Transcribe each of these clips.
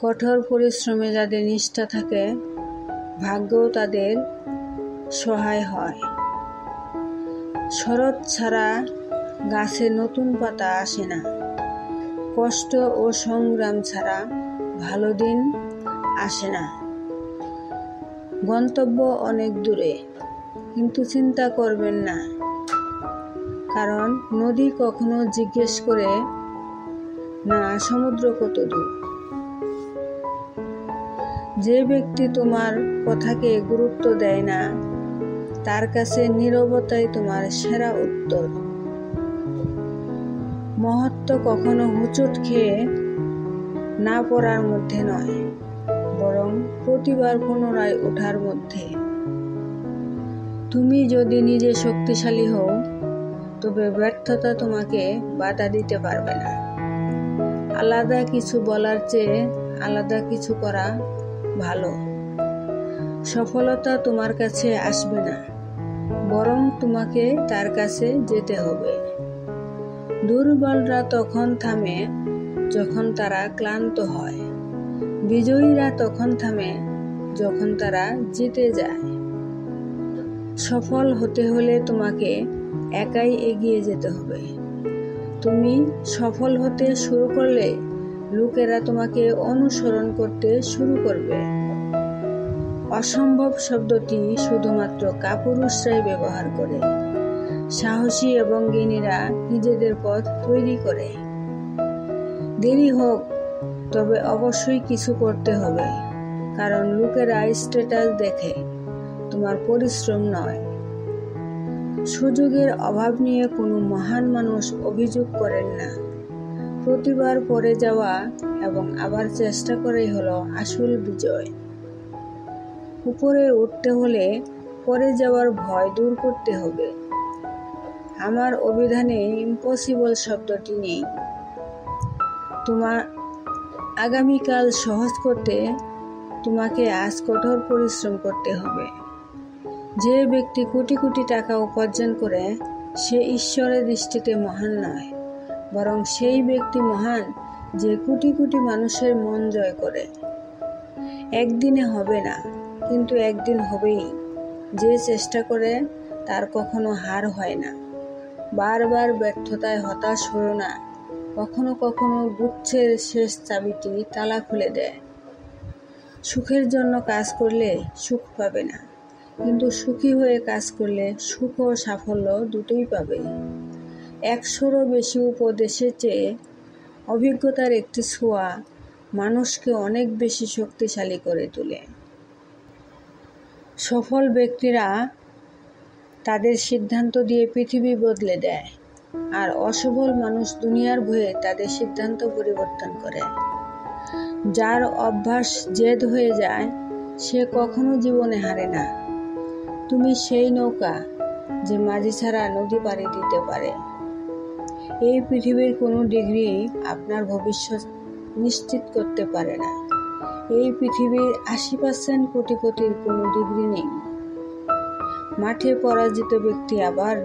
কঠোর পরিশ্রমে যাদের নিষ্ঠা থাকে, ভাগ্যও তাদের সহায় হয়। শরৎ ছাড়া গাছে নতুন পাতা আসে না। কষ্ট ও সংগ্রাম ছাড়া ভালো দিন আসে না। গন্তব্য অনেক দূরে, কিন্তু চিন্তা করবেন না, কারণ নদী কখনো জিজ্ঞেস করে না সমুদ্র কত দূর। যে ব্যক্তি তোমার কথাকে গুরুত্ব দেয় না, তার কাছে নীরবতাই তোমার সেরা উত্তর। মহত্ব কখনো হুঁচট খেয়ে না পড়ার মধ্যে নয়, বরং প্রতিবার পুনরায় ওঠার মধ্যে। তুমি যদি নিজে শক্তিশালী হও, তবে ব্যর্থতা তোমাকে বাধা দিতে পারবে না। আলাদা কিছু বলার চেয়ে আলাদা কিছু করা ভালো। সফলতা তোমার কাছে আসবে না, বরং তোমাকে তার কাছে যেতে হবে। দুর্বলরা তখন থামে যখন তারা ক্লান্ত হয়। বিজয়ীরা তখন থামে যখন তারা জিতে যায়। সফল হতে হলে তোমাকে একাই এগিয়ে যেতে হবে। তুমি সফল হতে শুরু করলে লোকেরা তোমাকে অনুসরণ করতে শুরু করবে। অসম্ভব শব্দটি শুধুমাত্র কাপুরুষরাই ব্যবহার করে। সাহসী এবং জ্ঞানীরা নিজেদের পথ তৈরি করে। দেরি হোক, তবে অবশ্যই কিছু করতে হবে, কারণ লোকেরা স্ট্যাটাস দেখে, তোমার পরিশ্রম নয়। সুযোগের অভাব নিয়ে কোনো মহান মানুষ অভিযোগ করেন না। প্রতিবার পড়ে যাওয়া এবং আবার চেষ্টা করাই হলো আসল বিজয়। উপরে উঠতে হলে পড়ে যাওয়ার ভয় দূর করতে হবে। আমার অভিধানে ইম্পসিবল শব্দটি নেই। তোমার আগামীকাল সহজ করতে তোমাকে আজ কঠোর পরিশ্রম করতে হবে। যে ব্যক্তি কোটি কোটি টাকা উপার্জন করে, সে ঈশ্বরের দৃষ্টিতে মহান নয়, বরং সেই ব্যক্তি মহান যে কোটি কোটি মানুষের মন জয় করে। একদিনে হবে না, কিন্তু একদিন হবেই। যে চেষ্টা করে তার কখনো হার হয় না। বারবার ব্যর্থতায় হতাশ হও না। কখনো কখনো গুচ্ছের শেষ চাবিটি তালা খুলে দেয়। সুখের জন্য কাজ করলে সুখ পাবে না, কিন্তু সুখী হয়ে কাজ করলে সুখ ও সাফল্য দুটোই পাবে। 100-রও বেশি উপদেশের চেয়ে অভিজ্ঞতার একটি ছোঁয়া মানুষকে অনেক বেশি শক্তিশালী করে তোলে। সফল ব্যক্তিরা তাদের সিদ্ধান্ত দিয়ে পৃথিবী বদলে দেয়, আর অসফল মানুষ দুনিয়ার ভয়ে তাদের সিদ্ধান্ত পরিবর্তন করে। যার অভ্যাস জেদ হয়ে যায়, সে কখনো জীবনে হারে না। তুমি সেই নৌকা যে মাঝি ছাড়া নদী পাড়ি দিতে পারে। এই পৃথিবীর কোনো ডিগ্রি আপনার ভবিষ্যৎ নিশ্চিত করতে পারে না। এই পৃথিবীর 80% কোটিপতির কোনো ডিগ্রি নেই। মাঠে পরাজিত ব্যক্তি আবার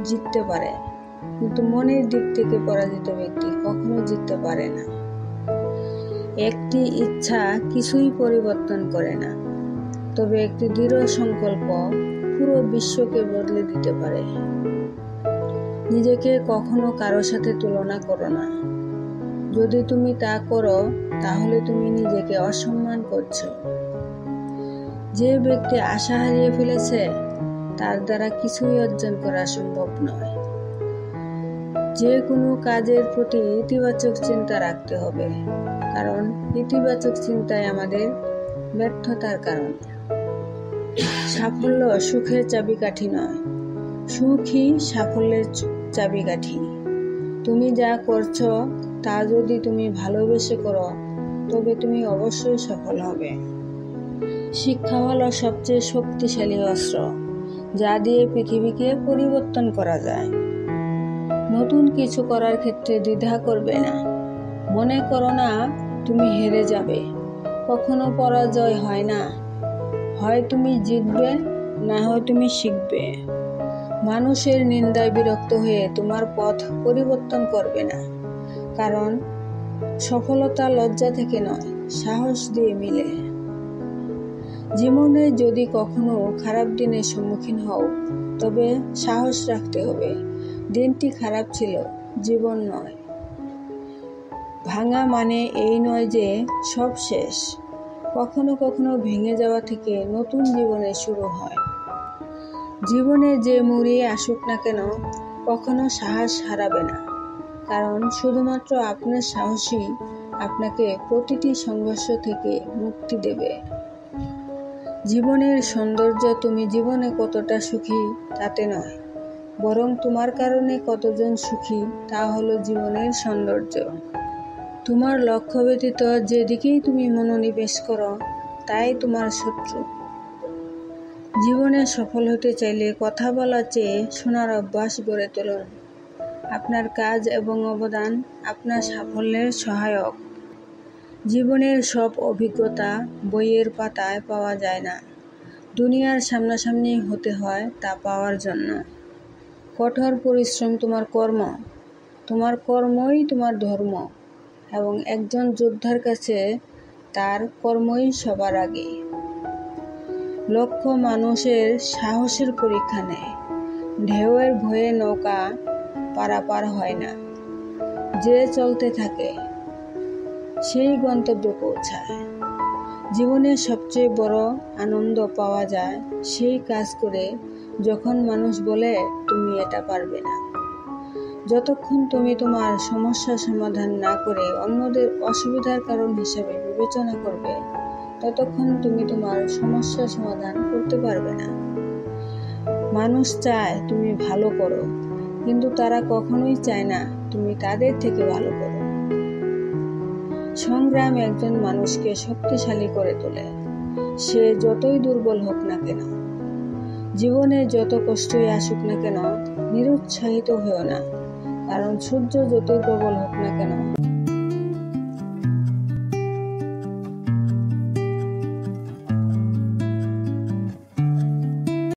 জিততে পারে, কিন্তু মনের দিক থেকে পরাজিত ব্যক্তি কখনো জিততে পারে না। একটি ইচ্ছা কিছুই পরিবর্তন করে না, তবে একটি দৃঢ় সংকল্প পুরো বিশ্বকে বদলে দিতে পারে। নিজেকে কখনো কারো সাথে তুলনা করো না। যদি তুমি তা করো, তাহলে তুমি নিজেকে অসম্মান করছো। যে ব্যক্তি আশা হারিয়ে ফেলেছে, তার দ্বারা কিছুই অর্জন করা সম্ভব নয়। যে কোনো কাজের প্রতি ইতিবাচক চিন্তা রাখতে হবে, কারণ ইতিবাচক চিন্তাই আমাদের ব্যর্থতার কারণ। সাফল্য সুখের চাবিকাঠি নয়, সুখই সাফল্যের চাবিকাঠি। তুমি যা করছো তা যদি তুমি ভালোবেসে করো, তবে তুমি অবশ্যই সফল হবে। শিক্ষা হলো সবচেয়ে শক্তিশালী অস্ত্র, যা দিয়ে পৃথিবীকে পরিবর্তন করা যায়। নতুন কিছু করার ক্ষেত্রে দ্বিধা করবে না। মনে করো না তুমি হেরে যাবে। কখনো পরাজয় হয় না। হয় তুমি জিতবে, না হয় তুমি শিখবে। মানুষের নিন্দায় বিরক্ত হয়ে তোমার পথ পরিবর্তন করবে না, কারণ সফলতা লজ্জা থেকে নয়, সাহস দিয়ে মিলে। জীবনে যদি কখনো খারাপ দিনের সম্মুখীন হও, তবে সাহস রাখতে হবে দিনটি খারাপ ছিল, জীবন নয়। ভাঙা মানে এই নয় যে সব শেষ। কখনো কখনো ভেঙে যাওয়া থেকে নতুন জীবনের শুরু হয়। জীবনে যে মুড়িয়ে আসুক না কেন, কখনো সাহস হারাবে না, কারণ শুধুমাত্র আপনার সাহসই আপনাকে প্রতিটি সংঘর্ষ থেকে মুক্তি দেবে। জীবনের সৌন্দর্য তুমি জীবনে কতটা সুখী তাতে নয়, বরং তোমার কারণে কতজন সুখী তা হলো জীবনের সৌন্দর্য। তোমার লক্ষ্য ব্যতীত যেদিকেই তুমি মনোনিবেশ করো, তাই তোমার শত্রু। জীবনে সফল হতে চাইলে কথা বলার চেয়ে শোনার অভ্যাস গড়ে তুলুন। আপনার কাজ এবং অবদান আপনার সাফল্যের সহায়ক। জীবনের সব অভিজ্ঞতা বইয়ের পাতায় পাওয়া যায় না, দুনিয়ার সামনাসামনি হতে হয় তা পাওয়ার জন্য। কঠোর পরিশ্রম তোমার কর্ম, তোমার কর্মই তোমার ধর্ম, এবং একজন যোদ্ধার কাছে তার কর্মই সবার আগে। লক্ষ্য মানুষের সাহসের পরীক্ষা নেয়। ঢেউয়ের ভয়ে নৌকা পারাপার হয় না, যে চলতে থাকে সেই গন্তব্যে পৌঁছায়। জীবনে সবচেয়ে বড় আনন্দ পাওয়া যায় সেই কাজ করে যখন মানুষ বলে তুমি এটা পারবে না। যতক্ষণ তুমি তোমার সমস্যা সমাধান না করে অন্যদের অসুবিধার কারণ হিসেবে বিবেচনা করবে, ততক্ষণ তুমি তোমার সমস্যা সমাধান করতে পারবে না। মানুষ চায় তুমি ভালো করো, কিন্তু তারা কখনোই চায় না তুমি তাদের থেকে ভালো করো। সংগ্রাম একজন মানুষকে শক্তিশালী করে তোলে, সে যতই দুর্বল হোক না কেন। জীবনে যত কষ্টই আসুক না কেন, নিরুৎসাহিত হও না, কারণ সূর্য যতই প্রবল হোক না কেন